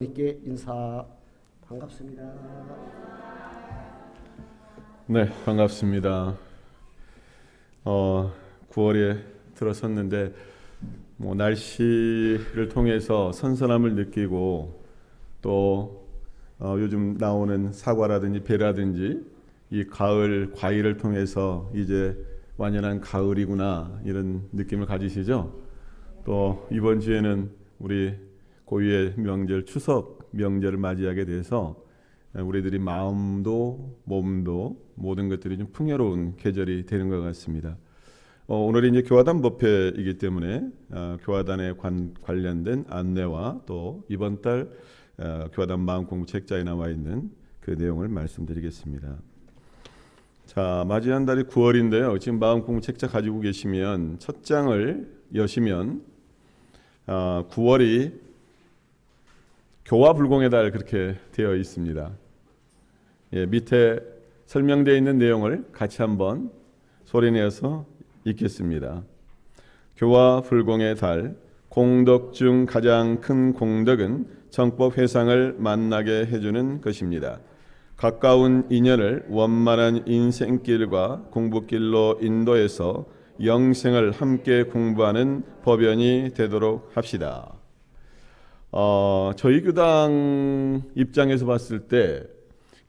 있게 인사. 반갑습니다. 네, 반갑습니다. 9월에 들어섰는데 날씨를 통해서 선선함을 느끼고 또 요즘 나오는 사과라든지 배라든지 이 가을 과일을 통해서 이제 완연한 가을이구나 이런 느낌을 가지시죠? 또 이번 주에는 우리 고유의 명절 추석 명절을 맞이하게 돼서 우리들이 마음도 몸도 모든 것들이 좀 풍요로운 계절이 되는 것 같습니다. 오늘이 이제 교화단 법회이기 때문에 교화단에 관련된 안내와 또 이번 달 교화단 마음공부 책자에 나와 있는 그 내용을 말씀드리겠습니다. 자, 맞이한 달이 9월인데요. 지금 마음공부 책자 가지고 계시면 첫 장을 여시면 9월이 교화불공의 달 그렇게 되어 있습니다. 밑에 설명되어 있는 내용을 같이 한번 소리내어서 읽겠습니다. 교화불공의 달, 공덕 중 가장 큰 공덕은 정법 회상을 만나게 해주는 것입니다. 가까운 인연을 원만한 인생길과 공부길로 인도해서 영생을 함께 공부하는 법연이 되도록 합시다. 저희 교당 입장에서 봤을 때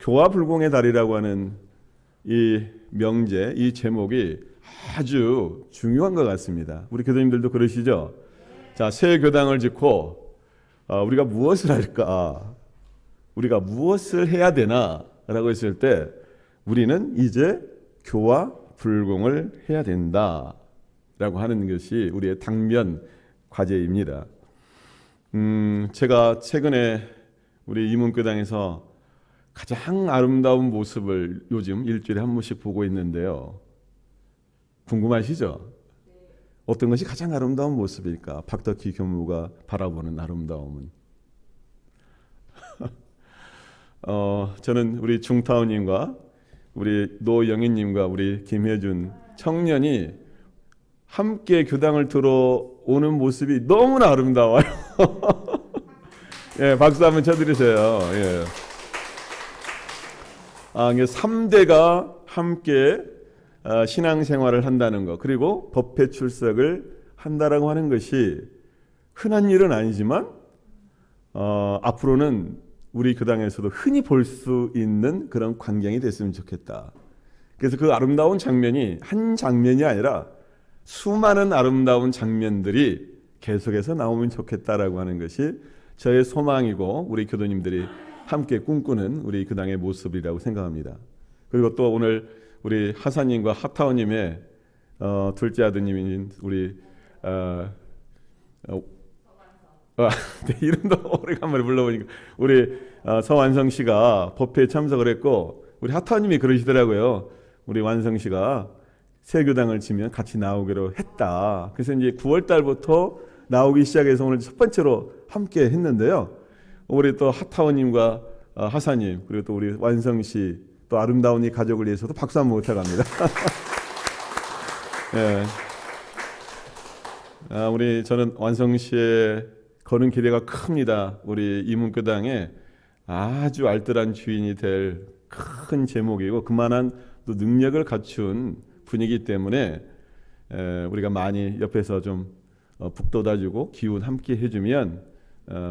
교화불공의 달이라고 하는 이 명제, 이 제목이 아주 중요한 것 같습니다. 우리 교도님들도 그러시죠? 자, 새 교당을 짓고 우리가 무엇을 할까? 우리가 무엇을 해야 되나? 라고 했을 때 우리는 이제 교화불공을 해야 된다 라고 하는 것이 우리의 당면 과제입니다. 제가 최근에 우리 이문교당에서 가장 아름다운 모습을 요즘 일주일에 한 번씩 보고 있는데요. 궁금하시죠? 어떤 것이 가장 아름다운 모습일까? 박덕희 교무가 바라보는 아름다움은. 저는 우리 중타우님과 우리 노영희님과 우리 김혜준 청년이 함께 교당을 들어오는 모습이 너무나 아름다워요. 예, 박수 한번 쳐드리세요. 예. 3대가 함께 신앙생활을 한다는 것, 그리고 법회 출석을 한다라고 하는 것이 흔한 일은 아니지만 앞으로는 우리 교당에서도 흔히 볼 수 있는 그런 광경이 됐으면 좋겠다. 그래서 그 아름다운 장면이 한 장면이 아니라 수많은 아름다운 장면들이 계속해서 나오면 좋겠다라고 하는 것이 저의 소망이고 우리 교도님들이 함께 꿈꾸는 우리 교당의 모습이라고 생각합니다. 그리고 또 오늘 우리 하사님과 하타오님의 둘째 아드님인 우리 네, 이름도 오래간만에 불러보니까 우리 서완성 씨가 법회에 참석을 했고 우리 하타오님이 그러시더라고요. 우리 완성 씨가 새 교당을 지면 같이 나오기로 했다. 그래서 이제 9월 달부터 나오기 시작해서 오늘 첫 번째로 함께 했는데요. 우리 또 하타오님과 하사님 그리고 또 우리 완성 씨 또 아름다운 이 가족을 위해서도 박수 한번 부탁합니다. 네. 우리 저는 완성 씨의 거는 기대가 큽니다. 우리 이문교당에 아주 알뜰한 주인이 될 큰 제목이고 그만한 또 능력을 갖춘 분이기 때문에 우리가 많이 옆에서 좀 북돋아주고 기운 함께 해주면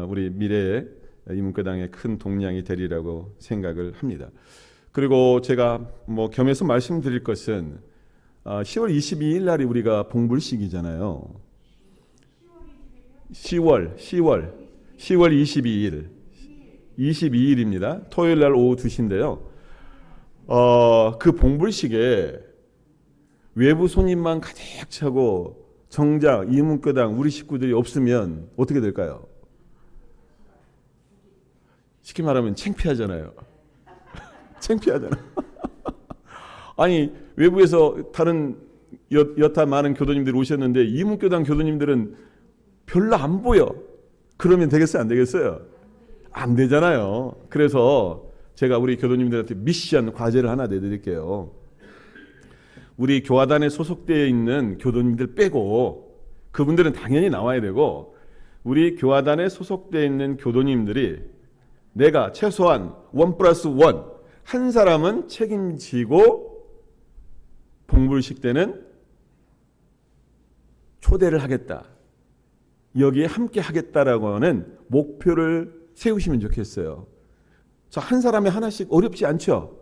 우리 미래의 이문교당의 큰 동량이 되리라고 생각을 합니다. 그리고 제가 겸해서 말씀드릴 것은 10월 22일 날이 우리가 봉불식이잖아요. 10월 22일입니다. 토요일 날 오후 2시인데요. 그 봉불식에 외부 손님만 가득 차고 정작 이문교당 우리 식구들이 없으면 어떻게 될까요? 쉽게 말하면 창피하잖아요. 창피하잖아. 아니 외부에서 다른 여타 많은 교도님들이 오셨는데 이문교당 교도님들은 별로 안 보여. 그러면 되겠어요? 안 되겠어요? 안 되잖아요. 그래서 제가 우리 교도님들한테 미션 과제를 하나 내드릴게요. 우리 교화단에 소속되어 있는 교도님들 빼고 그분들은 당연히 나와야 되고 우리 교화단에 소속되어 있는 교도님들이 내가 최소한 1+1 한 사람은 책임지고 봉불식 때는 초대를 하겠다. 여기에 함께 하겠다라고 하는 목표를 세우시면 좋겠어요. 자, 한 사람에 하나씩 어렵지 않죠?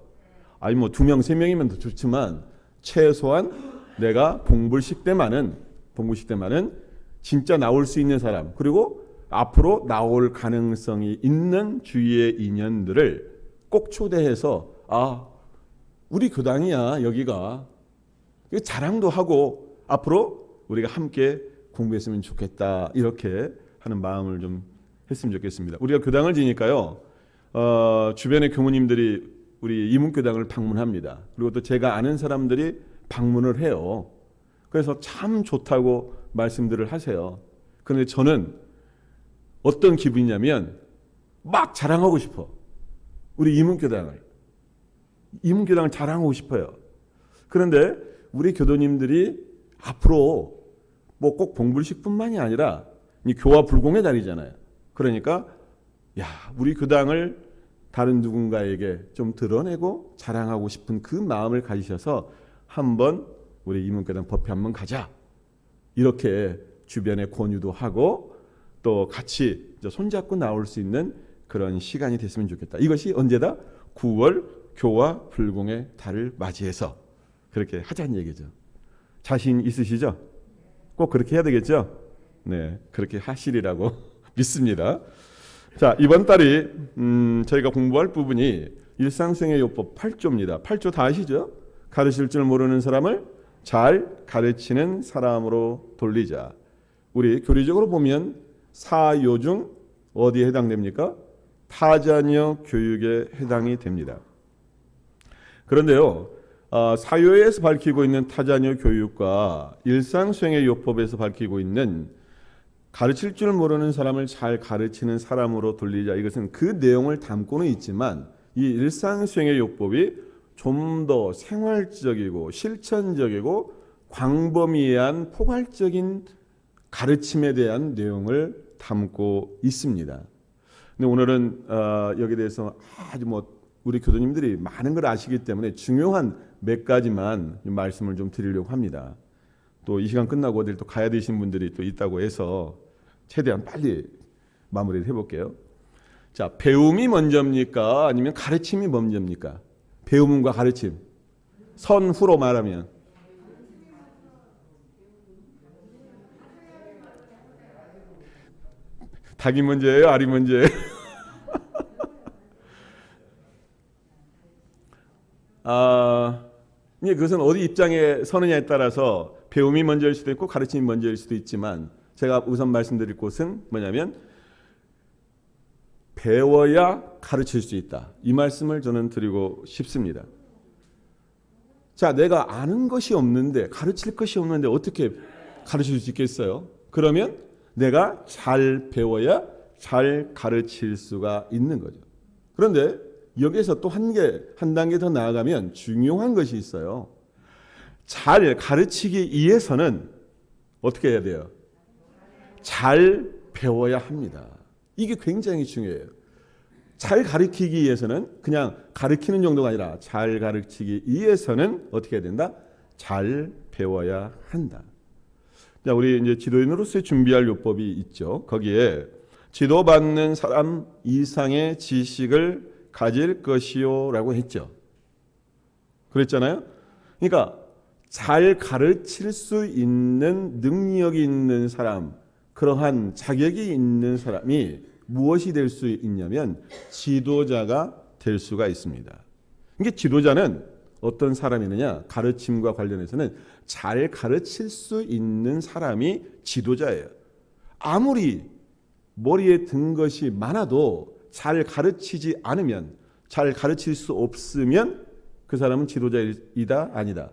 아니 뭐 2명, 3명이면 더 좋지만 최소한 내가 봉불식 때만은 진짜 나올 수 있는 사람, 그리고 앞으로 나올 가능성이 있는 주위의 인연들을 꼭 초대해서 우리 교당이야 여기가, 자랑도 하고 앞으로 우리가 함께 공부했으면 좋겠다, 이렇게 하는 마음을 좀 했으면 좋겠습니다. 우리가 교당을 지니까요, 주변의 교무님들이 우리 이문교당을 방문합니다. 그리고 또 제가 아는 사람들이 방문을 해요. 그래서 참 좋다고 말씀들을 하세요. 그런데 저는 어떤 기분이냐면 막 자랑하고 싶어. 우리 이문교당을 자랑하고 싶어요. 그런데 우리 교도님들이 앞으로 뭐 꼭 봉불식뿐만이 아니라 이 교화 불공의 자리잖아요. 그러니까 우리 교당을 다른 누군가에게 좀 드러내고 자랑하고 싶은 그 마음을 가지셔서 한번 우리 이문교당 법회 한번 가자, 이렇게 주변에 권유도 하고 또 같이 손잡고 나올 수 있는 그런 시간이 됐으면 좋겠다. 이것이 언제다? 9월 교화 불공의 달을 맞이해서 그렇게 하자는 얘기죠. 자신 있으시죠? 꼭 그렇게 해야 되겠죠? 네, 그렇게 하시리라고 믿습니다. 자, 이번 달이 저희가 공부할 부분이 일상생애 요법 8조입니다. 8조 다 아시죠? 가르칠 줄 모르는 사람을 잘 가르치는 사람으로 돌리자. 우리 교리적으로 보면 4요 중 어디에 해당됩니까? 타자녀 교육에 해당이 됩니다. 그런데요, 사요에서 밝히고 있는 타자녀 교육과 일상수행의 요법에서 밝히고 있는 가르칠 줄 모르는 사람을 잘 가르치는 사람으로 돌리자, 이것은 그 내용을 담고는 있지만 이 일상수행의 요법이 좀 더 생활적이고 실천적이고 광범위한 포괄적인 가르침에 대한 내용을 담고 있습니다. 근데 오늘은 여기에 대해서 아주 우리 교도님들이 많은 걸 아시기 때문에 중요한 몇 가지만 말씀을 좀 드리려고 합니다. 또 이 시간 끝나고 어딜 또 가야 되신 분들이 또 있다고 해서 최대한 빨리 마무리를 해볼게요. 자, 배움이 먼저입니까? 아니면 가르침이 먼저입니까? 배움과 가르침. 선후로 말하면. 닭이 먼저예요? 알이 먼저예요? 그것은 어디 입장에 서느냐에 따라서 배움이 먼저일 수도 있고 가르침이 먼저일 수도 있지만 제가 우선 말씀드릴 곳은 뭐냐면 배워야 가르칠 수 있다. 이 말씀을 저는 드리고 싶습니다. 자, 내가 아는 것이 없는데 가르칠 것이 없는데 어떻게 가르칠 수 있겠어요? 그러면 내가 잘 배워야 잘 가르칠 수가 있는 거죠. 그런데 여기에서 또 한 단계 더 나아가면 중요한 것이 있어요. 잘 가르치기 위해서는 어떻게 해야 돼요? 잘 배워야 합니다. 이게 굉장히 중요해요. 잘 가르치기 위해서는 그냥 가르치는 정도가 아니라 잘 가르치기 위해서는 어떻게 해야 된다? 잘 배워야 한다. 자, 우리 이제 지도인으로서 준비할 요법이 있죠. 거기에 지도받는 사람 이상의 지식을 가질 것이요라고 했죠. 그랬잖아요. 그러니까 잘 가르칠 수 있는 능력이 있는 사람, 그러한 자격이 있는 사람이 무엇이 될 수 있냐면 지도자가 될 수가 있습니다. 이게 지도자는 어떤 사람이느냐? 가르침과 관련해서는 잘 가르칠 수 있는 사람이 지도자예요. 아무리 머리에 든 것이 많아도 잘 가르치지 않으면, 잘 가르칠 수 없으면 그 사람은 지도자이다? 아니다?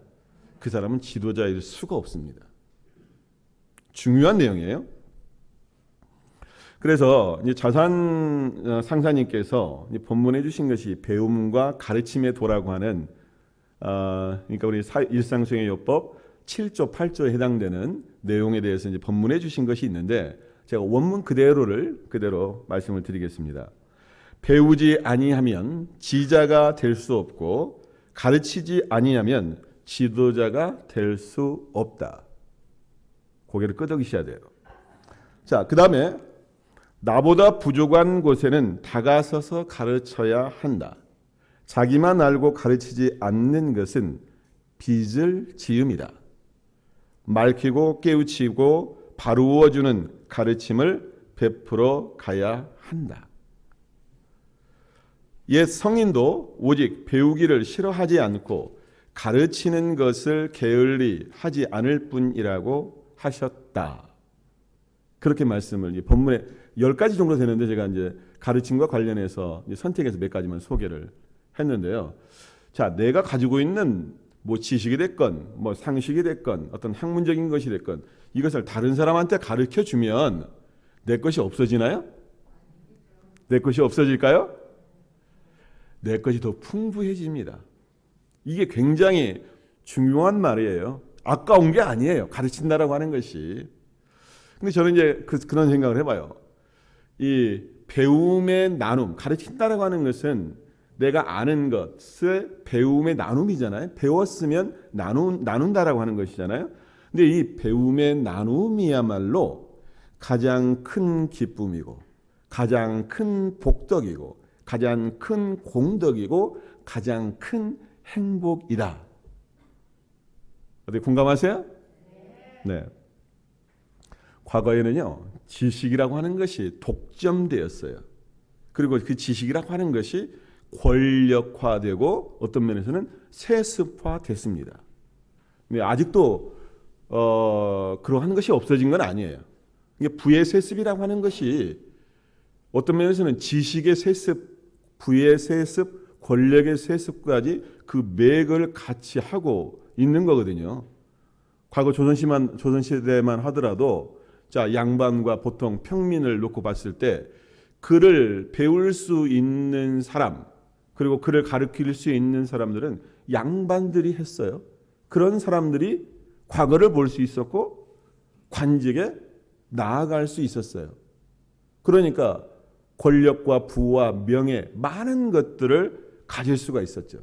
그 사람은 지도자일 수가 없습니다. 중요한 내용이에요. 그래서 이제 자산 상사님께서 본문해 주신 것이 배움과 가르침의 도라고 하는 그러니까 우리 일상수행의 요법 7조 8조에 해당되는 내용에 대해서 이제 본문해 주신 것이 있는데 제가 원문 그대로 말씀을 드리겠습니다. 배우지 아니하면 지자가 될 수 없고 가르치지 아니하면 지도자가 될 수 없다. 고개를 끄덕이셔야 돼요. 자, 그 다음에 나보다 부족한 곳에는 다가서서 가르쳐야 한다. 자기만 알고 가르치지 않는 것은 빚을 지음이다. 말키고 깨우치고 바루어주는 가르침을 베풀어 가야 한다. 옛 성인도 오직 배우기를 싫어하지 않고 가르치는 것을 게을리 하지 않을 뿐이라고 하셨다. 그렇게 말씀을 본문에 10가지 정도 되는데 제가 이제 가르침과 관련해서 선택해서 몇 가지만 소개를 했는데요. 자, 내가 가지고 있는 뭐 지식이 됐건 뭐 상식이 됐건 어떤 학문적인 것이 됐건 이것을 다른 사람한테 가르쳐 주면 내 것이 없어지나요? 내 것이 없어질까요? 내 것이 더 풍부해집니다. 이게 굉장히 중요한 말이에요. 아까운 게 아니에요. 가르친다라고 하는 것이. 근데 저는 이제 그런 생각을 해봐요. 이 배움의 나눔, 가르친다라고 하는 것은 내가 아는 것을 배움의 나눔이잖아요. 배웠으면 나눈다라고 하는 것이잖아요. 근데 이 배움의 나눔이야말로 가장 큰 기쁨이고 가장 큰 복덕이고 가장 큰 공덕이고 가장 큰 행복이다. 어디 공감하세요? 네. 과거에는요, 지식이라고 하는 것이 독점되었어요. 그리고 그 지식이라고 하는 것이 권력화되고 어떤 면에서는 세습화됐습니다. 근데 아직도 그러한 것이 없어진 건 아니에요. 이게 부의 세습이라고 하는 것이 어떤 면에서는 지식의 세습, 부의 세습, 권력의 세습까지 그 맥을 같이 하고 있는 거거든요. 과거 조선시대만 하더라도 자, 양반과 보통 평민을 놓고 봤을 때 글을 배울 수 있는 사람 그리고 글을 가르칠 수 있는 사람들은 양반들이 했어요. 그런 사람들이 과거를 볼 수 있었고 관직에 나아갈 수 있었어요. 그러니까 권력과 부와 명예 많은 것들을 가질 수가 있었죠.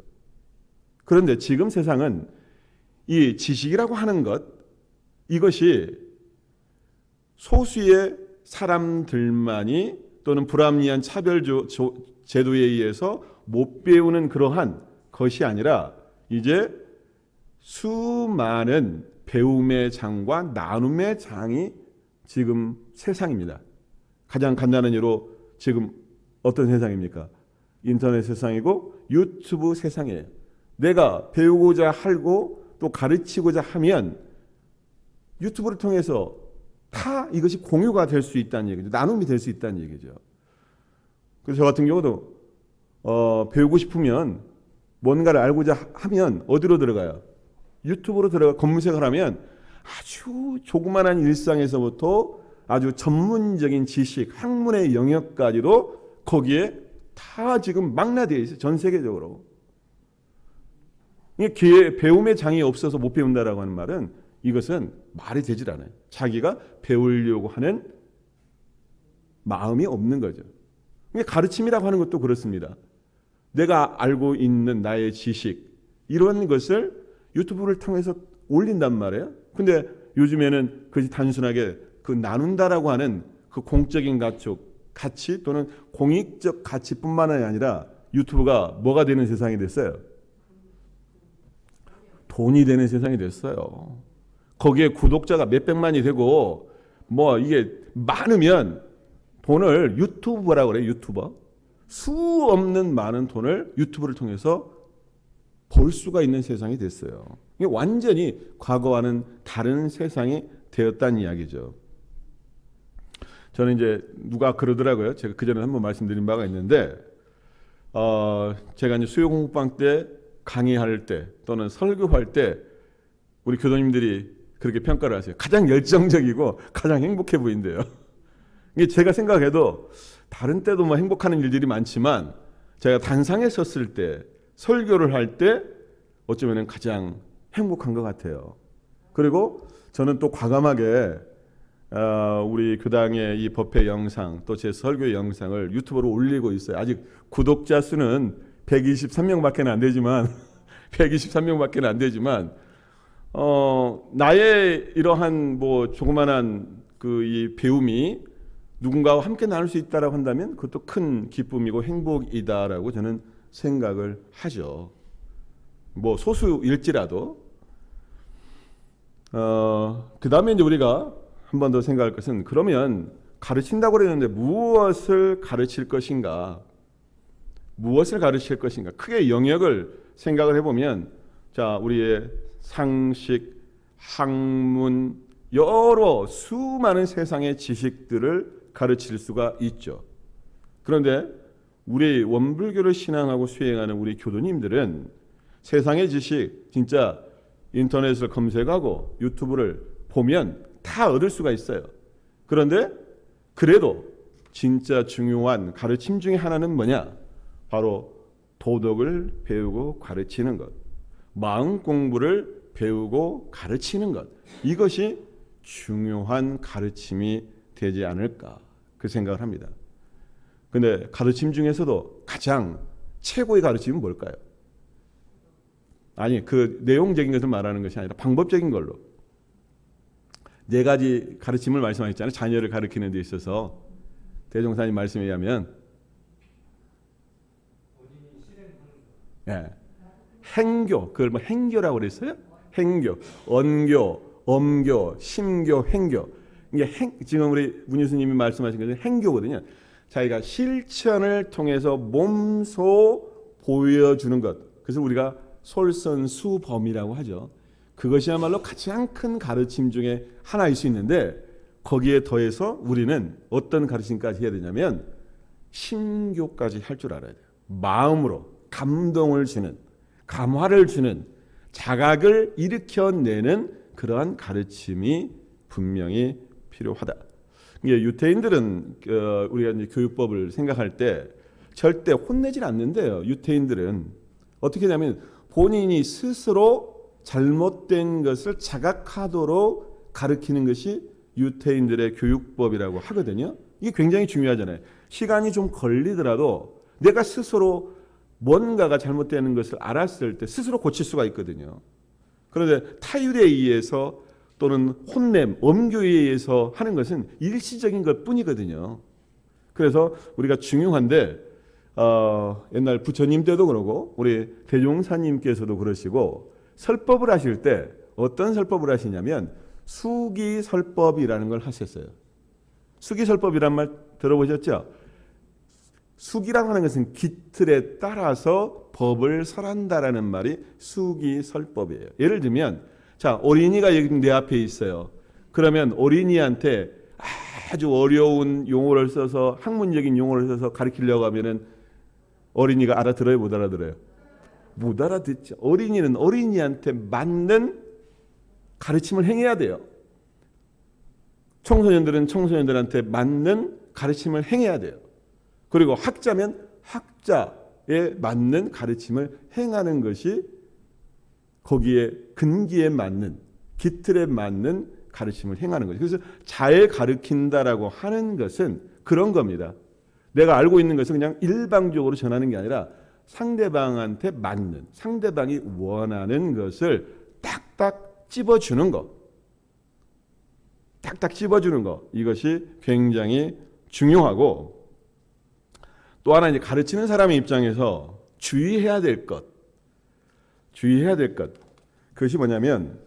그런데 지금 세상은 이 지식이라고 하는 것 이것이 소수의 사람들만이 또는 불합리한 차별 제도에 의해서 못 배우는 그러한 것이 아니라 이제 수많은 배움의 장과 나눔의 장이 지금 세상입니다. 가장 간단한 예로 지금 어떤 세상입니까? 인터넷 세상이고 유튜브 세상이에요. 내가 배우고자 하고 또 가르치고자 하면 유튜브를 통해서 다 이것이 공유가 될 수 있다는 얘기죠. 나눔이 될 수 있다는 얘기죠. 그래서 저 같은 경우도 배우고 싶으면 뭔가를 알고자 하면 어디로 들어가요? 유튜브로 들어가 검색을 하면 아주 조그만한 일상에서부터 아주 전문적인 지식, 학문의 영역까지도 거기에 다 지금 망라되어 있어요. 전 세계적으로. 이게 배움의 장이 없어서 못 배운다라고 하는 말은 이것은 말이 되질 않아요. 자기가 배우려고 하는 마음이 없는 거죠. 가르침이라고 하는 것도 그렇습니다. 내가 알고 있는 나의 지식 이런 것을 유튜브를 통해서 올린단 말이에요. 근데 요즘에는 그것이 단순하게 그 나눈다라고 하는 그 공적인 가치 또는 공익적 가치뿐만 아니라 유튜브가 뭐가 되는 세상이 됐어요? 돈이 되는 세상이 됐어요. 거기에 구독자가 몇백만이 되고 뭐 이게 많으면 돈을 유튜버라고 그래요. 유튜버. 수 없는 많은 돈을 유튜브를 통해서 볼 수가 있는 세상이 됐어요. 이게 완전히 과거와는 다른 세상이 되었다는 이야기죠. 저는 이제 누가 그러더라고요. 제가 그전에 한번 말씀드린 바가 있는데 제가 이제 수요 공부방 때 강의할 때 또는 설교할 때 우리 교도님들이 그렇게 평가를 하세요. 가장 열정적이고 가장 행복해 보인대요. 이게 제가 생각해도 다른 때도 뭐 행복하는 일들이 많지만 제가 단상에 섰을 때 설교를 할 때 어쩌면 가장 행복한 것 같아요. 그리고 저는 또 과감하게 우리 교당의 이 법회 영상 또 제 설교 영상을 유튜브로 올리고 있어요. 아직 구독자 수는 123명밖에 안 되지만 123명밖에 안 되지만 나의 이러한 뭐 조그만한 그 이 배움이 누군가와 함께 나눌 수 있다라고 한다면 그것도 큰 기쁨이고 행복이다라고 저는 생각을 하죠. 뭐 소수일지라도 그 다음에 이제 우리가 한 번 더 생각할 것은 그러면 가르친다고 그랬는데 무엇을 가르칠 것인가? 무엇을 가르칠 것인가? 크게 영역을 생각을 해보면 자 우리의 상식, 학문, 여러 수많은 세상의 지식들을 가르칠 수가 있죠. 그런데 우리 원불교를 신앙하고 수행하는 우리 교도님들은 세상의 지식 진짜 인터넷을 검색하고 유튜브를 보면 다 얻을 수가 있어요. 그런데 그래도 진짜 중요한 가르침 중에 하나는 뭐냐? 바로 도덕을 배우고 가르치는 것, 마음 공부를 배우고 가르치는 것, 이것이 중요한 가르침이 되지 않을까 그 생각을 합니다. 근데 가르침 중에서도 가장 최고의 가르침은 뭘까요? 아니 그 내용적인 것을 말하는 것이 아니라 방법적인 걸로 네 가지 가르침을 말씀하셨잖아요. 자녀를 가르치는 데 있어서 대종사님 말씀에 의하면 행교, 그걸 뭐 행교라고 그랬어요? 행교, 언교, 엄교, 심교, 행교. 이게 지금 우리 문유수님이 말씀하신 것은 행교거든요. 자기가 실천을 통해서 몸소 보여주는 것. 그래서 우리가 솔선수범이라고 하죠. 그것이야말로 가장 큰 가르침 중에 하나일 수 있는데 거기에 더해서 우리는 어떤 가르침까지 해야 되냐면 심교까지 할 줄 알아야 돼요. 마음으로 감동을 주는, 감화를 주는, 자각을 일으켜내는 그러한 가르침이 분명히 필요하다. 이게 유태인들은 우리가 이제 교육법을 생각할 때 절대 혼내질 않는데요. 유태인들은 어떻게 하냐면 본인이 스스로 잘못된 것을 자각하도록 가르치는 것이 유태인들의 교육법이라고 하거든요. 이게 굉장히 중요하잖아요. 시간이 좀 걸리더라도 내가 스스로 뭔가가 잘못되는 것을 알았을 때 스스로 고칠 수가 있거든요. 그런데 타율에 의해서 또는 혼냄, 엄교에 의해서 하는 것은 일시적인 것 뿐이거든요. 그래서 우리가 중요한데 옛날 부처님 때도 그러고 우리 대종사님께서도 그러시고 설법을 하실 때 어떤 설법을 하시냐면 수기설법이라는 걸 하셨어요. 수기설법이란 말 들어보셨죠? 수기라고 하는 것은 기틀에 따라서 법을 설한다라는 말이 수기설법이에요. 예를 들면 자 어린이가 여기 내 앞에 있어요. 그러면 어린이한테 아주 어려운 용어를 써서 학문적인 용어를 써서 가르치려고 하면은 어린이가 알아들어요? 못 알아들어요? 못 알아듣죠. 어린이는 어린이한테 맞는 가르침을 행해야 돼요. 청소년들은 청소년들한테 맞는 가르침을 행해야 돼요. 그리고 학자면 학자에 맞는 가르침을 행하는 것이 거기에 근기에 맞는 기틀에 맞는 가르침을 행하는 거죠. 그래서 잘 가르친다라고 하는 것은 그런 겁니다. 내가 알고 있는 것은 그냥 일방적으로 전하는 게 아니라 상대방한테 맞는, 상대방이 원하는 것을 딱딱 찝어주는 것. 딱딱 찝어주는 것. 이것이 굉장히 중요하고 또 하나 이제 가르치는 사람의 입장에서 주의해야 될 것. 주의해야 될 것. 그것이 뭐냐면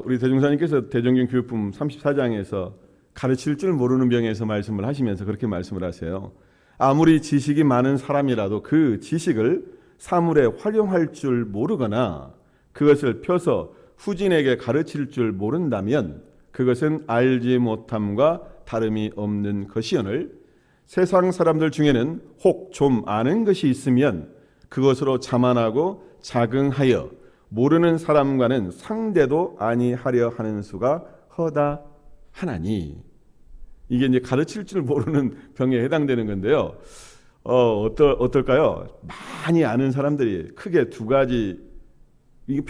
우리 대종사님께서 대종경 교육품 34장에서 가르칠 줄 모르는 병에서 말씀을 하시면서 그렇게 말씀을 하세요. 아무리 지식이 많은 사람이라도 그 지식을 사물에 활용할 줄 모르거나 그것을 펴서 후진에게 가르칠 줄 모른다면 그것은 알지 못함과 다름이 없는 것이오늘 세상 사람들 중에는 혹 좀 아는 것이 있으면 그것으로 자만하고 자긍하여 모르는 사람과는 상대도 아니하려 하는 수가 허다하나니. 이게 이제 가르칠 줄 모르는 병에 해당되는 건데요. 어떨까요? 많이 아는 사람들이 크게 두 가지, 이게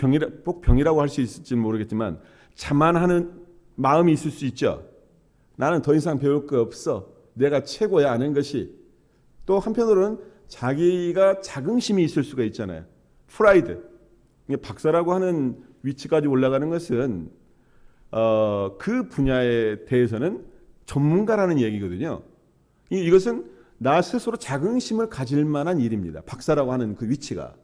꼭 병이라고 할 수 있을지는 모르겠지만 자만하는 마음이 있을 수 있죠. 나는 더 이상 배울 거 없어. 내가 최고야 하는 것이. 또 한편으로는 자기가 자긍심이 있을 수가 있잖아요. 프라이드. 박사라고 하는 위치까지 올라가는 것은 그 분야에 대해서는 전문가라는 얘기거든요. 이것은 나 스스로 자긍심을 가질 만한 일입니다. 박사라고 하는 그 위치가.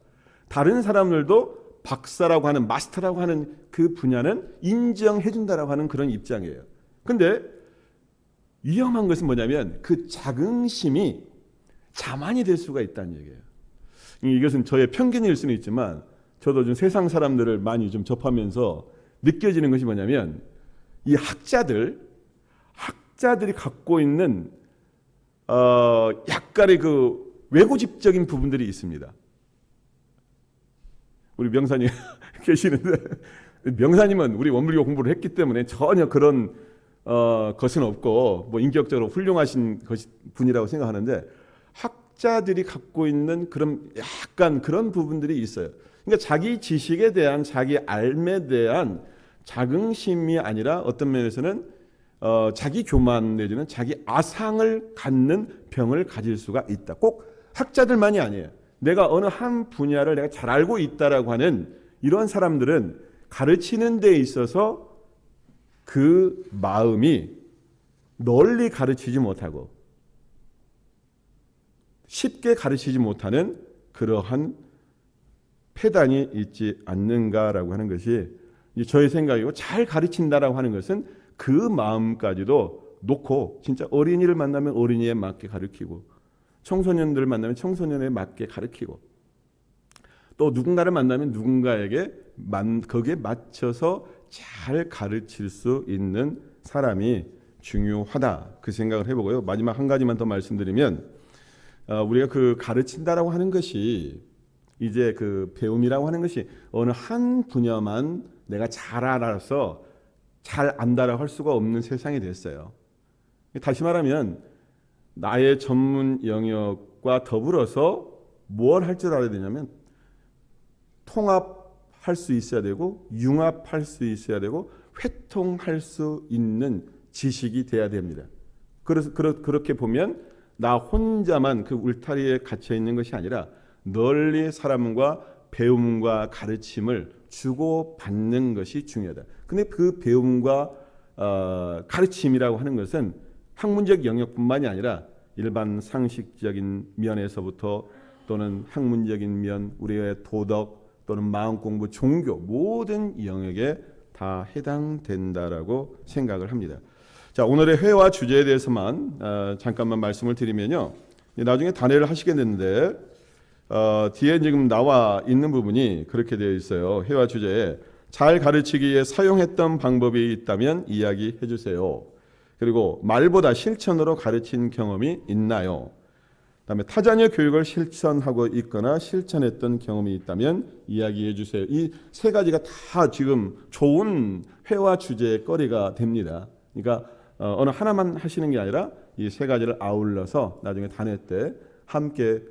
다른 사람들도 박사라고 하는, 마스터라고 하는 그 분야는 인정해 준다라고 하는 그런 입장이에요. 근데 위험한 것은 뭐냐면 그 자긍심이 자만이 될 수가 있다는 얘기예요. 이것은 저의 편견일 수는 있지만 저도 좀 세상 사람들을 많이 좀 접하면서 느껴지는 것이 뭐냐면 이 학자들이 갖고 있는 약간의 그 왜고집적인 부분들이 있습니다. 우리 명사님 계시는데 명사님은 우리 원불교 공부를 했기 때문에 전혀 그런 것은 없고 뭐 인격적으로 훌륭하신 분이라고 생각하는데 학자들이 갖고 있는 그런 약간 그런 부분들이 있어요. 그러니까 자기 지식에 대한 자기 알에 대한 자긍심이 아니라 어떤 면에서는 자기 교만 내지는 자기 아상을 갖는 병을 가질 수가 있다. 꼭 학자들만이 아니에요. 내가 어느 한 분야를 내가 잘 알고 있다라고 하는 이런 사람들은 가르치는 데 있어서 그 마음이 널리 가르치지 못하고 쉽게 가르치지 못하는 그러한 폐단이 있지 않는가라고 하는 것이 저의 생각이고, 잘 가르친다라고 하는 것은 그 마음까지도 놓고 진짜 어린이를 만나면 어린이에 맞게 가르치고 청소년들을 만나면 청소년에 맞게 가르치고 또 누군가를 만나면 누군가에게 거기에 맞춰서 잘 가르칠 수 있는 사람이 중요하다, 그 생각을 해보고요. 마지막 한 가지만 더 말씀드리면 우리가 그 가르친다라고 하는 것이 이제 그 배움이라고 하는 것이 어느 한 분야만 내가 잘 알아서 잘 안다라고 할 수가 없는 세상이 됐어요. 다시 말하면 나의 전문 영역과 더불어서 뭘 할 줄 알아야 되냐면 통합할 수 있어야 되고 융합할 수 있어야 되고 회통할 수 있는 지식이 돼야 됩니다. 그래서 그렇게 보면 나 혼자만 그 울타리에 갇혀 있는 것이 아니라 널리 사람과 배움과 가르침을 주고받는 것이 중요하다. 근데 그 배움과 가르침이라고 하는 것은 학문적 영역뿐만이 아니라 일반 상식적인 면에서부터 또는 학문적인 면, 우리의 도덕 또는 마음 공부, 종교 모든 영역에 다 해당된다라고 생각을 합니다. 자, 오늘의 회화 주제에 대해서만 잠깐만 말씀을 드리면요. 나중에 단회를 하시겠는데 뒤에 지금 나와 있는 부분이 그렇게 되어 있어요. 회화 주제에 잘 가르치기에 사용했던 방법이 있다면 이야기해 주세요. 그리고 말보다 실천으로 가르친 경험이 있나요? 그다음에 타자녀 교육을 실천하고 있거나 실천했던 경험이 있다면 이야기해 주세요. 이 세 가지가 다 지금 좋은 회화 주제의 거리가 됩니다. 그러니까 어느 하나만 하시는 게 아니라 이 세 가지를 아울러서 나중에 단회 때 함께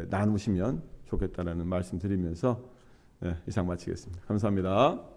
나누시면 좋겠다라는 말씀 드리면서 이상 마치겠습니다. 감사합니다.